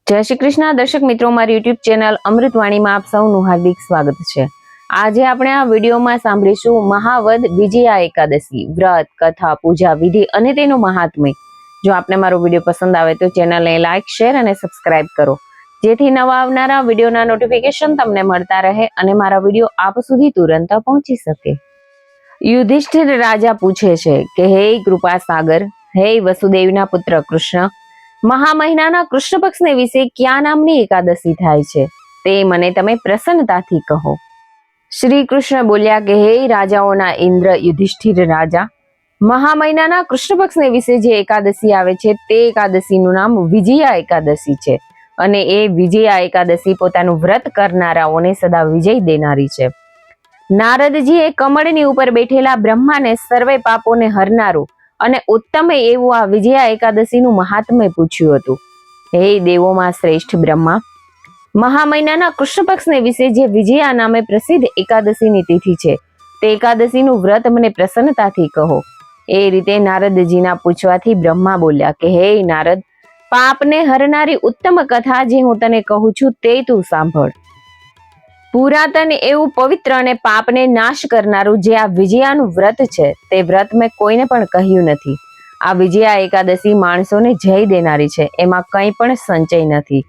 જય શ્રી કૃષ્ણ દર્શક મિત્રો, મારી યુટ્યુબ ચેનલ અમૃતવાણીમાં આપ સૌનું હાર્દિક સ્વાગત છે। આજે આપણે આ વિડીયોમાં સાંભળીશું મહાવદ વિજયા એકાદશી વ્રત, કથા, પૂજા વિધિ અને તેનું મહાત્મ્ય। જો આપને મારો વિડીયો પસંદ આવે તો ચેનલને લાઈક, શેર અને સબસ્ક્રાઇબ કરો, જેથી નવા આવનારા વિડીયોના નોટિફિકેશન તમને મળતા રહે અને મારા વિડીયો આપ સુધી તુરંત પહોંચી શકે। યુધિષ્ઠિર રાજા પૂછે છે કે હે કૃપા સાગર, હે વસુદેવના પુત્ર કૃષ્ણ, મહા મહિનાના કૃષ્ણ પક્ષને વિશે ક્યાં નામની એકાદશી થાય છે તે મને તમે પ્રસન્નતાથી કહો। શ્રી કૃષ્ણ બોલ્યા કે હે રાજાઓના ઇન્દ્ર યુધિષ્ઠિર રાજા, મહા મહિનાના કૃષ્ણ પક્ષને વિશે જે એકાદશી આવે છે તે એકાદશીનું નામ વિજયા એકાદશી છે અને એ વિજયા એકાદશી પોતાનું વ્રત કરનારાઓને સદા વિજય દેનારી છે। નારદજીએ કમળની ઉપર બેઠેલા બ્રહ્માને સર્વે પાપોને હરનારું અને ઉત્તમ એવું આ વિજયા એકાદશીનું મહાત્મ્ય પૂછ્યું હતું। હે દેવોમાં શ્રેષ્ઠ બ્રહ્મા, મહા મહિનાના કૃષ્ણ પક્ષને વિશે જે વિજયા નામે પ્રસિદ્ધ એકાદશીની તિથિ છે તે એકાદશીનું વ્રત મને પ્રસન્નતાથી કહો। એ રીતે નારદજીના પૂછવાથી બ્રહ્મા બોલ્યા કે હે નારદ, પાપને હરનારી ઉત્તમ કથા જે હું તને કહું છું તે તું સાંભળ। પુરાતન એવું પવિત્ર અને પાપને નાશ કરનારું જે આ વિજયાનું વ્રત છે તે વ્રત મેં કોઈને પણ કહ્યું નથી। આ વિજયા એકાદશી માણસોને જય દેનારી છે, એમાં કંઈ પણ સંચય નથી।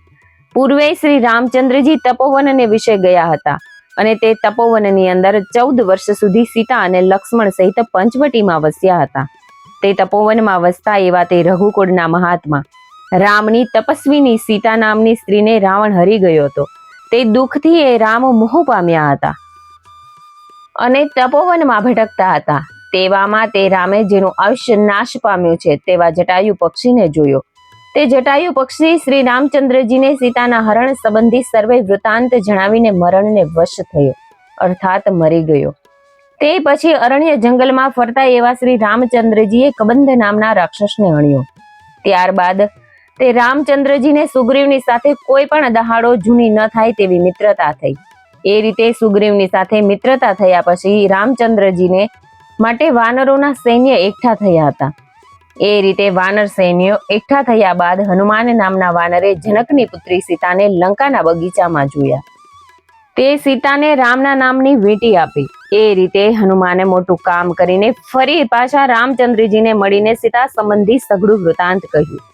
પૂર્વે શ્રી રામચંદ્રજી તપોવનને વિશે ગયા હતા અને તે તપોવનની અંદર 14 વર્ષ સુધી સીતા અને લક્ષ્મણ સહિત પંચવટીમાં વસ્યા હતા। તે તપોવનમાં વસતા એવા તે રઘુકુળના મહાત્મા રામની તપસ્વીની સીતા નામની સ્ત્રીને રાવણ હરી ગયો હતો। તે દુઃખથી એ રામ મોહ પામ્યા હતા અને તપોવનમાં ભટકતા હતા। તેવામાં તે રામે જેનું આયુષ્ય નાશ પામ્યું છે તેવા જટાયુ પક્ષીને જોયો। તે જટાયુ પક્ષી શ્રી રામચંદ્રજીને સીતાના હરણ સંબંધી સર્વે વૃત્તાંત જણાવીને મરણને વશ થયો, અર્થાત મરી ગયો। તે પછી અરણ્ય જંગલમાં ફરતા એવા શ્રી રામચંદ્રજીએ કબંધ નામના રાક્ષસને હણ્યો। ત્યારબાદ તે રામચંદ્રજીને સુગ્રીવની સાથે કોઈ પણ દહાડો જૂની ન થાય તેવી મિત્રતા થઈ। એ રીતે સુગ્રીવની સાથે મિત્રતા થયા પછી રામચંદ્રજીને માટે વાનરોના સૈન્ય એકઠા થયા હતા। એ રીતે વાનર સૈન્યો એકઠા થયા બાદ હનુમાન નામના વાનરે જનકની પુત્રી સીતાને લંકાના બગીચામાં જોયા। તે સીતાને રામના નામની વીંટી આપી। એ રીતે હનુમાને મોટું કામ કરીને ફરી પાછા રામચંદ્રજીને મળીને સીતા સંબંધી સઘળું વૃતાંત કહ્યું।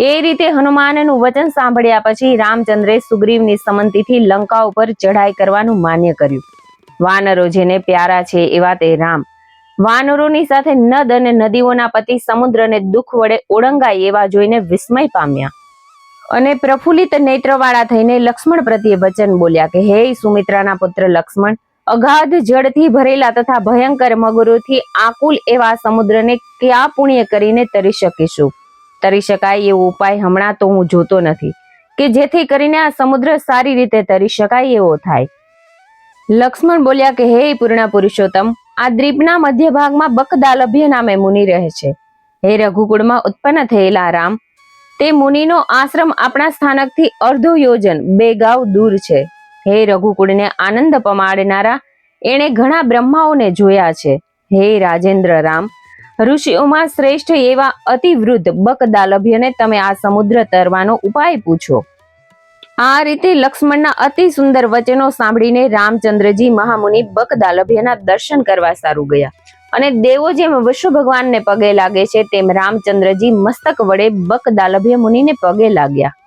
એ રીતે હનુમાનનું વચન સાંભળ્યા પછી રામચંદ્રે સુગ્રીવની સંમતિથી લંકા ઉપર ચઢાઈ કરવાનું માન્ય કર્યું। વાનરો જેને પ્યારા છે એવા તે રામ વાનરોની સાથે નદ અને નદીઓના પતિ સમુદ્રને દુઃખ વડે ઓળંગાય એવા જોઈને વિસ્મય પામ્યા અને પ્રફુલ્લિત નેત્રવાળા થઈને લક્ષ્મણ પ્રત્યે વચન બોલ્યા કે હે સુમિત્રાના પુત્ર લક્ષ્મણ, અગાધ જળથી ભરેલા તથા ભયંકર મગરોથી આકુલ એવા સમુદ્રને ક્યાં પુણ્ય કરીને તરી શકીશું? તરી શકાય એવો ઉપાય હમણાં તો હું જોતો નથી કે જેથી કરીને આ સમુદ્ર સારી રીતે તરી શકાય એવો થાય। લક્ષ્મણ બોલ્યા કે હે પૂર્ણ પુરુષોત્તમ, આ દ્વીપના મધ્ય ભાગમાં બકદાલભ્ય નામે મુનિ રહે છે। હે રઘુકુળમાં ઉત્પન્ન થયેલા રામ, તે મુનિનો આશ્રમ આપણા સ્થાનકથી અર્ધો યોજન 2 ગાંવ દૂર છે। હે રઘુકુળને આનંદ પમાડનારા એણે ઘણા બ્રહ્માઓને જોયા છે। હે રાજેન્દ્ર રામ, ઋષિઓમાં શ્રેષ્ઠ એવા અતિવૃદ્ધ બકદાલભ્યને તમે આ સમુદ્ર તરવાનો ઉપાય પૂછો। આ રીતે લક્ષ્મણના અતિ સુંદર વચનો સાંભળીને રામચંદ્રજી મહામુનિ બકદાલભ્યના દર્શન કરવા સારું ગયા અને દેવો જેમ વિષ્ણુ ભગવાનને પગે લાગે છે તેમ રામચંદ્રજી મસ્તક વડે બકદાલભ્ય મુનિને પગે લાગ્યા।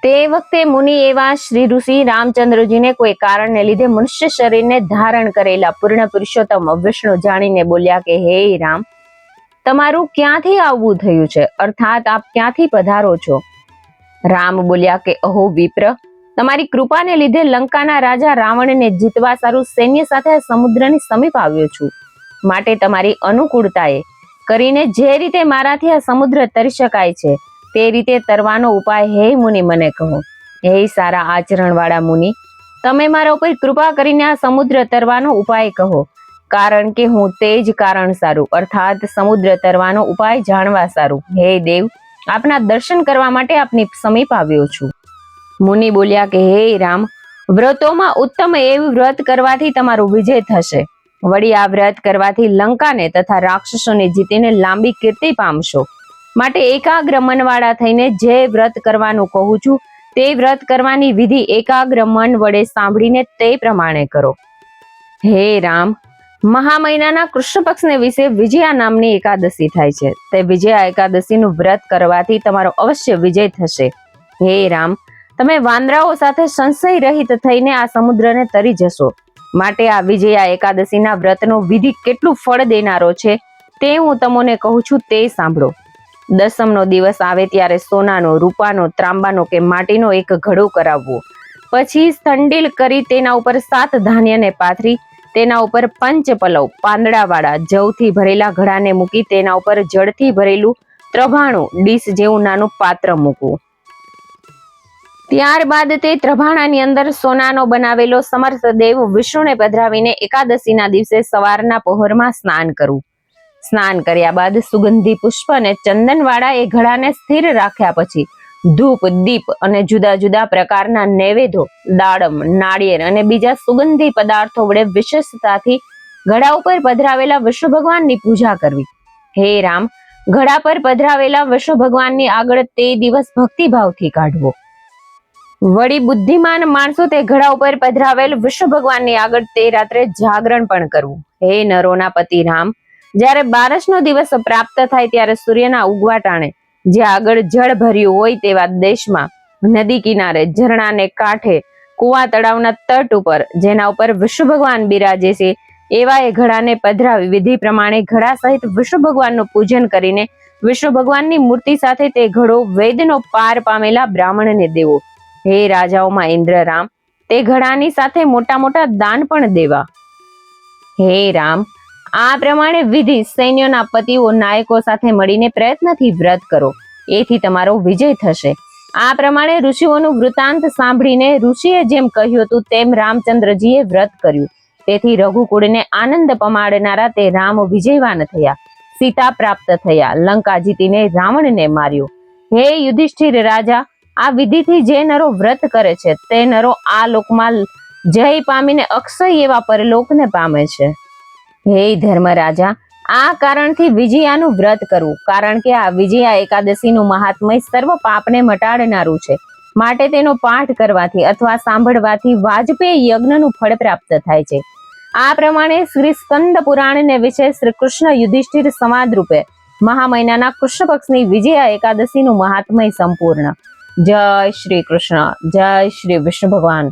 તે વખતે મુનિ એવા શ્રી ઋષિ રામચંદ્રજીને કોઈ કારણને લીધે મનુષ્ય શરીરને ધારણ કરેલા પૂર્ણ પુરુષોત્તમ વિષ્ણુ જાણીને બોલ્યા કે હે રામ, તમારું ક્યાંથી આવવું થયું છે, અર્થાત આપ ક્યાંથી પધારો છો? રામ બોલ્યા કે અહો વિપ્ર, તમારી કૃપાને લીધે લંકાના રાજા રાવણને જીતવા સારું સૈન્ય સાથે સમુદ્રની સમીપ આવ્યો છું। માટે તમારી અનુકૂળતાએ કરીને જે રીતે મારાથી આ સમુદ્ર તરી શકાય છે તે રીતે તરવાનો ઉપાય હે મુનિ મને કહો। હે સારા આચરણવાળા મુનિ, તમે મારા ઉપર કૃપા કરીને આ સમુદ્ર તરવાનો ઉપાય કહો, કારણ કે હું તે જ કારણ સારું અર્થાત સમુદ્ર તરવાનો ઉપાય જાણવા સારું હે દેવ આપના દર્શન કરવા માટે આપની સમીપ આવ્યો છું। મુનિ બોલ્યા કે હે રામ, વ્રતોમાં ઉત્તમ એવું વ્રત કરવાથી તમારો વિજય થશે। વળી આ વ્રત કરવાથી લંકાને તથા રાક્ષસોને જીતીને લાંબી કીર્તિ પામશો। માટે એકાગ્ર મનવાળા થઈને જે વ્રત કરવાનું કહું છું તે વ્રત કરવાની વિધિ એકાગ્ર મન વડે સાંભળીને તે પ્રમાણે કરો. હે રામ, મહા મહિનાના કૃષ્ણ પક્ષને વિશે વિજયા નામની એકાદશી થાય છે. તે વિજયા એકાદશીનું વ્રત કરવાથી તમારો અવશ્ય વિજય થશે. હે રામ, તમે વાંદરાઓ સાથે સંશય રહિત થઈને આ સમુદ્રને તરી જશો. માટે આ વિજયા એકાદશીના વ્રતનો વિધિ કેટલું ફળ દેનારો છે તે હું તમને કહું છું તે સાંભળો. દસમનો દિવસ આવે ત્યારે સોનાનો, રૂપાનો, ત્રાંબાનો કે માટીનો એક ઘડો કરાવવો. પછી સ્થંડિલ કરી તેના ઉપર 7 ધાન્યને પાથરી તેના ઉપર પંચપલવ પાંદડાવાળા જવથી ભરેલા ઘડાને મૂકી તેના ઉપર જળથી ભરેલું ત્રભાણું ડીશ જેવું નાનું પાત્ર મૂકવું. ત્યારબાદ તે ત્રભાણાની અંદર સોનાનો બનાવેલો સમર્થ દેવ વિષ્ણુને પધરાવીને એકાદશીના દિવસે સવારના પહોરમાં સ્નાન કરવું. સ્નાન કર્યા બાદ સુગંધી પુષ્પ અને ચંદનવાળા એ ઘડાને સ્થિર રાખ્યા પછી ધૂપ, દીપ અને જુદા જુદા પ્રકારના નૈવેદ્યો, દાડમ, નાળિયેર અને બીજા સુગંધી પદાર્થો વડે વિશેષતાથી ઘડા ઉપર પધરાવેલા વિષ્ણુ ભગવાનની પૂજા કરવી. હે રામ, ઘડા પર પધરાવેલા વિષ્ણુ ભગવાનની આગળ તે દિવસ ભક્તિભાવથી કાઢવો. વળી બુદ્ધિમાન માણસો તે ઘડા ઉપર પધરાવેલ વિષ્ણુ ભગવાનની આગળ તે રાત્રે જાગરણ પણ કરવું. હે નરોના પતિ રામ, જ્યારે 12નો દિવસ પ્રાપ્ત થાય ત્યારે સૂર્યના ઉગવા ટાણે જ્યાં આગળ જળ ભર્યું હોય તેવા દેશમાં નદી કિનારે, ઝરણાને કાંઠે, કુવા તળાવના તટ ઉપર જેના ઉપર વિષ્ણુ ભગવાન બિરાજે છે એવા એ ઘડાને પધરાવી વિધિ પ્રમાણે ઘડા સહિત વિષ્ણુ ભગવાનનું પૂજન કરીને વિષ્ણુ ભગવાનની મૂર્તિ સાથે તે ઘડો વેદનો પાર પામેલા બ્રાહ્મણને દેવો. હે રાજાઓમાં ઇન્દ્ર રામ, તે ઘડાની સાથે મોટા મોટા દાન પણ દેવા. હે રામ, આ પ્રમાણે વિધિ સૈન્યોના પતિઓ નાયકો સાથે મળીને પ્રયત્નથી વ્રત કરો, એથી તમારો વિજય થશે. આ પ્રમાણે ઋષિઓનું વૃતાંત સાંભળીને ઋષિએ જેમ કહ્યું હતું તેમ રામચંદ્રજીએ વ્રત કર્યું. તેથી રઘુકુળને આનંદ પમાડનારા તે રામ વિજયવાન થયા, સીતા પ્રાપ્ત થયા, લંકા જીતીને રાવણને માર્યો. હે યુધિષ્ઠિર રાજા, આ વિધિથી જે નરો વ્રત કરે છે તે નરો આ લોકમાં જય પામીને અક્ષય એવા પરલોકને પામે છે. હે ધર્મરાજા, આ કારણથી વિજયાનું વ્રત કરવું, કારણ કે આ વિજયા એકાદશીનું મહાત્મય સર્વ પાપને મટાડનારું છે. માટે તેનો પાઠ કરવાથી અથવા સાંભળવાથી વાજપેયી યજ્ઞનું ફળ પ્રાપ્ત થાય છે. આ પ્રમાણે શ્રી સ્કંદ પુરાણને વિશે શ્રી કૃષ્ણ યુધિષ્ઠિર સંવાદ રૂપે મહા મહિનાના કૃષ્ણ પક્ષની વિજયા એકાદશીનું મહાત્મય સંપૂર્ણ. જય શ્રી કૃષ્ણ, જય શ્રી વિષ્ણુ ભગવાન.